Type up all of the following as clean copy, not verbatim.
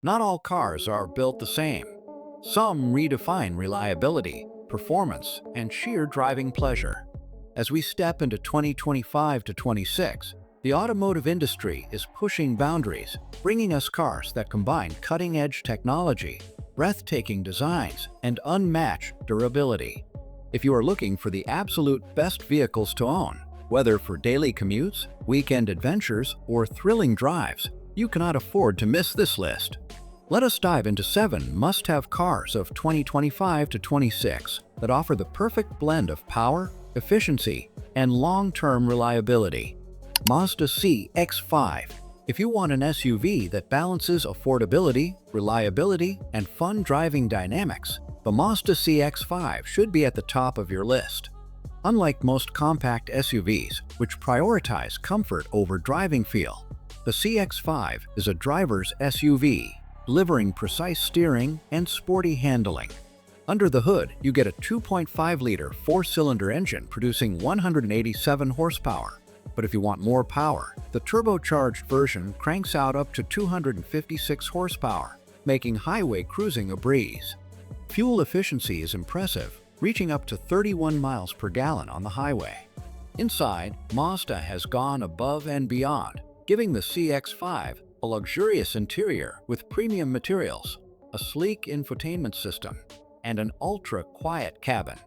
Not all cars are built the same. Some redefine reliability, performance, and sheer driving pleasure. As we step into 2025 to 26, the automotive industry is pushing boundaries, bringing us cars that combine cutting-edge technology, breathtaking designs, and unmatched durability. If you are looking for the absolute best vehicles to own, whether for daily commutes, weekend adventures, or thrilling drives, you cannot afford to miss this list. Let us dive into 7 must-have cars of 2025 to 26 that offer the perfect blend of power, efficiency, and long-term reliability. Mazda CX-5. If you want an SUV that balances affordability, reliability, and fun driving dynamics, the Mazda CX-5 should be at the top of your list. Unlike most compact SUVs, which prioritize comfort over driving feel, the CX-5 is a driver's SUV, delivering precise steering and sporty handling. Under the hood, you get a 2.5-liter 4-cylinder engine producing 187 horsepower. But if you want more power, the turbocharged version cranks out up to 256 horsepower, making highway cruising a breeze. Fuel efficiency is impressive, reaching up to 31 miles per gallon on the highway. Inside, Mazda has gone above and beyond, giving the CX-5 a luxurious interior with premium materials, a sleek infotainment system, and an ultra-quiet cabin.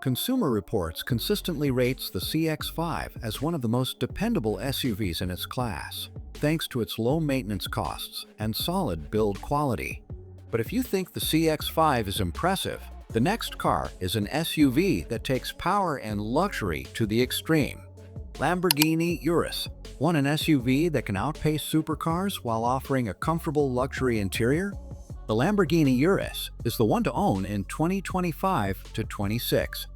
Consumer Reports consistently rates the CX-5 as one of the most dependable SUVs in its class, thanks to its low maintenance costs and solid build quality. But if you think the CX-5 is impressive, the next car is an SUV that takes power and luxury to the extreme. Lamborghini Urus. Want an SUV that can outpace supercars while offering a comfortable luxury interior? The Lamborghini Urus is the one to own in 2025 to 26.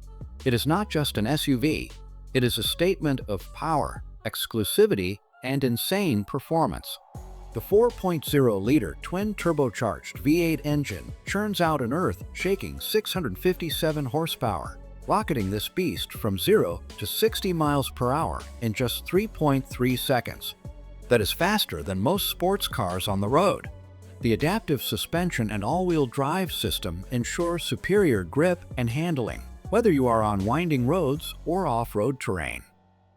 It is not just an SUV, it is a statement of power, exclusivity, and insane performance. The 4.0-liter twin-turbocharged V8 engine churns out an earth-shaking 657 horsepower, rocketing this beast from 0 to 60 miles per hour in just 3.3 seconds. That is faster than most sports cars on the road. The adaptive suspension and all-wheel drive system ensure superior grip and handling, whether you are on winding roads or off-road terrain.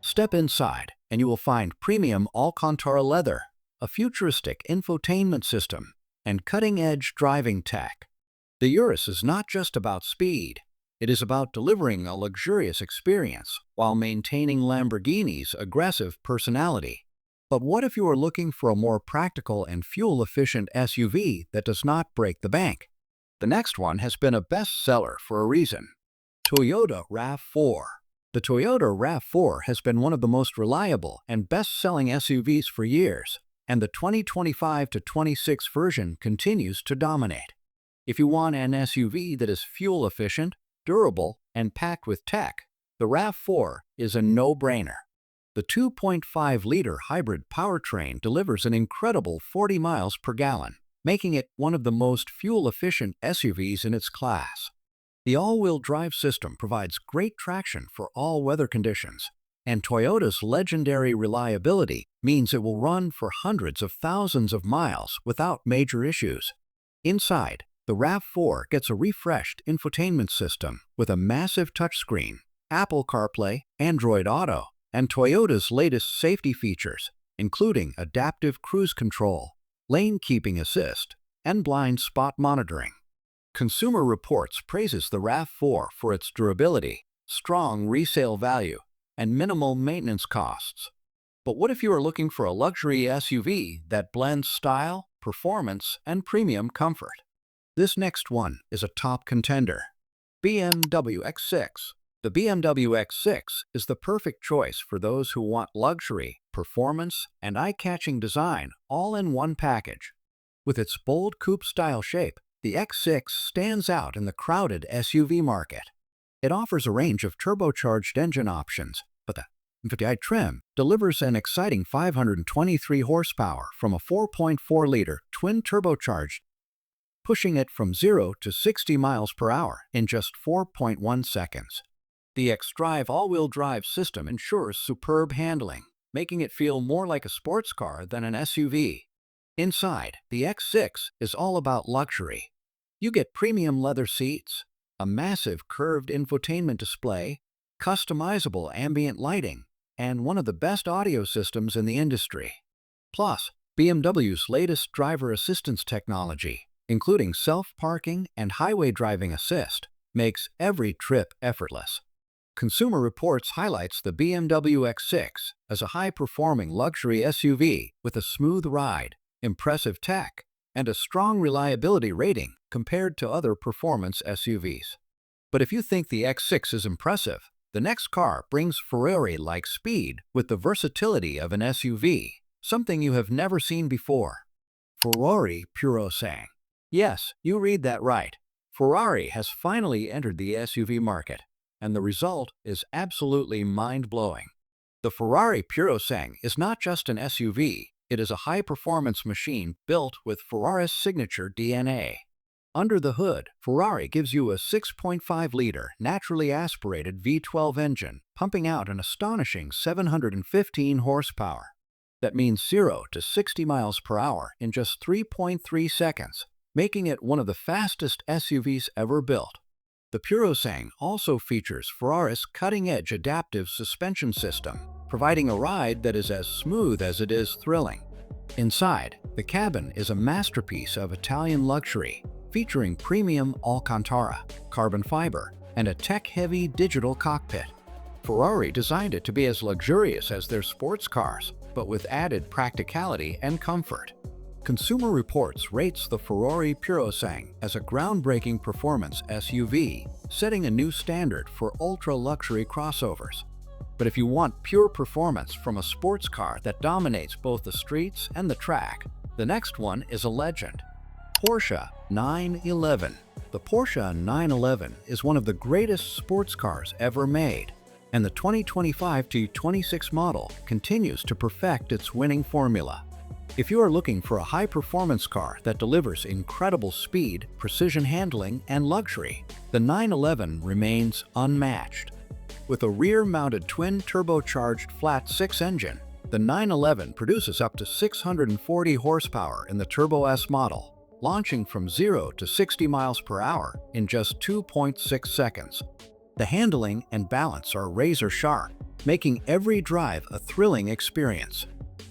Step inside, and you will find premium Alcantara leather, a futuristic infotainment system, and cutting-edge driving tech. The Urus is not just about speed. It is about delivering a luxurious experience while maintaining Lamborghini's aggressive personality. But what if you are looking for a more practical and fuel-efficient SUV that does not break the bank? The next one has been a bestseller for a reason. Toyota RAV4. The Toyota RAV4 has been one of the most reliable and best-selling SUVs for years, and the 2025 to 26 version continues to dominate. If you want an SUV that is fuel-efficient, durable, and packed with tech, the RAV4 is a no-brainer. The 2.5-liter hybrid powertrain delivers an incredible 40 miles per gallon, making it one of the most fuel-efficient SUVs in its class. The all-wheel drive system provides great traction for all weather conditions, and Toyota's legendary reliability means it will run for hundreds of thousands of miles without major issues. Inside, the RAV4 gets a refreshed infotainment system with a massive touchscreen, Apple CarPlay, Android Auto, and Toyota's latest safety features, including adaptive cruise control, lane keeping assist, and blind spot monitoring. Consumer Reports praises the RAV4 for its durability, strong resale value, and minimal maintenance costs. But what if you are looking for a luxury SUV that blends style, performance, and premium comfort? This next one is a top contender. BMW X6. The BMW X6 is the perfect choice for those who want luxury, performance, and eye-catching design all in one package. With its bold coupe-style shape, the X6 stands out in the crowded SUV market. It offers a range of turbocharged engine options, but the M50i trim delivers an exciting 523 horsepower from a 4.4-liter twin-turbocharged, pushing it from 0 to 60 miles per hour in just 4.1 seconds. The xDrive all-wheel drive system ensures superb handling, making it feel more like a sports car than an SUV. Inside, the X6 is all about luxury. You get premium leather seats, a massive curved infotainment display, customizable ambient lighting, and one of the best audio systems in the industry. Plus, BMW's latest driver assistance technology, including self-parking and highway driving assist, makes every trip effortless. Consumer Reports highlights the BMW X6 as a high-performing luxury SUV with a smooth ride, impressive tech, and a strong reliability rating compared to other performance SUVs. But if you think the X6 is impressive, the next car brings Ferrari-like speed with the versatility of an SUV, something you have never seen before. Ferrari Purosangue. Yes, you read that right. Ferrari has finally entered the SUV market, and the result is absolutely mind-blowing. The Ferrari Purosangue is not just an SUV, it is a high-performance machine built with Ferrari's signature DNA. Under the hood, Ferrari gives you a 6.5-liter naturally aspirated V12 engine, pumping out an astonishing 715 horsepower. That means 0 to 60 miles per hour in just 3.3 seconds, making it one of the fastest SUVs ever built. The Purosangue also features Ferrari's cutting-edge adaptive suspension system, providing a ride that is as smooth as it is thrilling. Inside, the cabin is a masterpiece of Italian luxury, featuring premium Alcantara, carbon fiber, and a tech-heavy digital cockpit. Ferrari designed it to be as luxurious as their sports cars, but with added practicality and comfort. Consumer Reports rates the Ferrari Purosangue as a groundbreaking performance SUV, setting a new standard for ultra-luxury crossovers. But if you want pure performance from a sports car that dominates both the streets and the track, the next one is a legend. Porsche 911. The Porsche 911 is one of the greatest sports cars ever made, and the 2025-26 model continues to perfect its winning formula. If you are looking for a high-performance car that delivers incredible speed, precision handling, and luxury, the 911 remains unmatched. With a rear-mounted twin-turbocharged flat-six engine, the 911 produces up to 640 horsepower in the Turbo S model, launching from 0 to 60 miles per hour in just 2.6 seconds. The handling and balance are razor-sharp, making every drive a thrilling experience.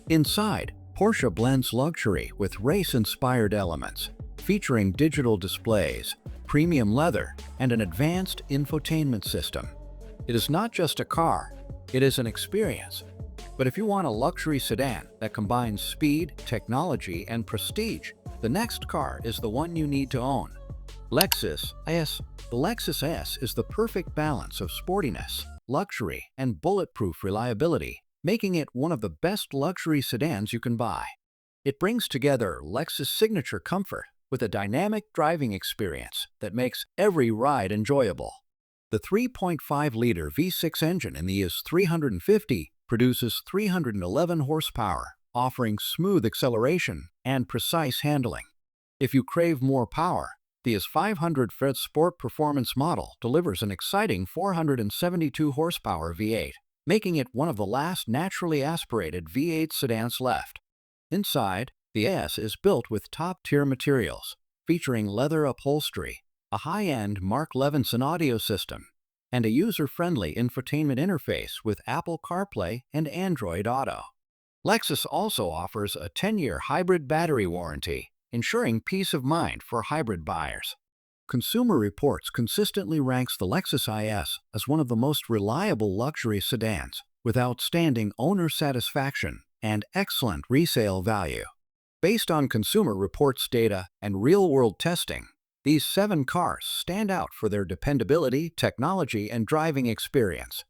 Inside, Porsche blends luxury with race-inspired elements, featuring digital displays, premium leather, and an advanced infotainment system. It is not just a car, it is an experience. But if you want a luxury sedan that combines speed, technology, and prestige, the next car is the one you need to own. Lexus IS. The Lexus IS is the perfect balance of sportiness, luxury, and bulletproof reliability, making it one of the best luxury sedans you can buy. It brings together Lexus' signature comfort with a dynamic driving experience that makes every ride enjoyable. The 3.5-liter V6 engine in the IS 350 produces 311 horsepower, offering smooth acceleration and precise handling. If you crave more power, the IS 500 Fred Sport Performance model delivers an exciting 472 horsepower V8, making it one of the last naturally aspirated V8 sedans left. Inside, the IS is built with top-tier materials, featuring leather upholstery, a high-end Mark Levinson audio system, and a user-friendly infotainment interface with Apple CarPlay and Android Auto. Lexus also offers a 10-year hybrid battery warranty, ensuring peace of mind for hybrid buyers. Consumer Reports consistently ranks the Lexus IS as one of the most reliable luxury sedans, with outstanding owner satisfaction and excellent resale value. Based on Consumer Reports data and real-world testing, these 7 cars stand out for their dependability, technology, and driving experience.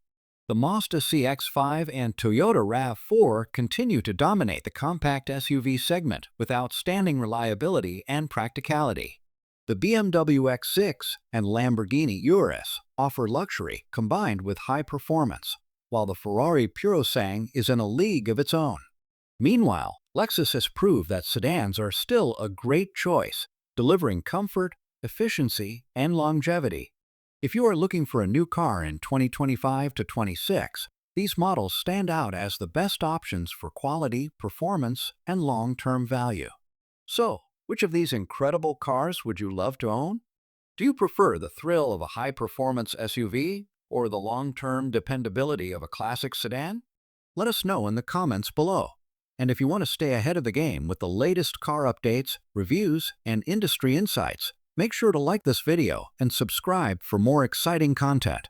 The Mazda CX-5 and Toyota RAV4 continue to dominate the compact SUV segment with outstanding reliability and practicality. The BMW X6 and Lamborghini Urus offer luxury combined with high performance, while the Ferrari Purosangue is in a league of its own. Meanwhile, Lexus has proved that sedans are still a great choice, delivering comfort, efficiency, and longevity. If you are looking for a new car in 2025 to 26, these models stand out as the best options for quality, performance, and long-term value. So, which of these incredible cars would you love to own? Do you prefer the thrill of a high-performance SUV or the long-term dependability of a classic sedan? Let us know in the comments below. And if you want to stay ahead of the game with the latest car updates, reviews, and industry insights, make sure to like this video and subscribe for more exciting content.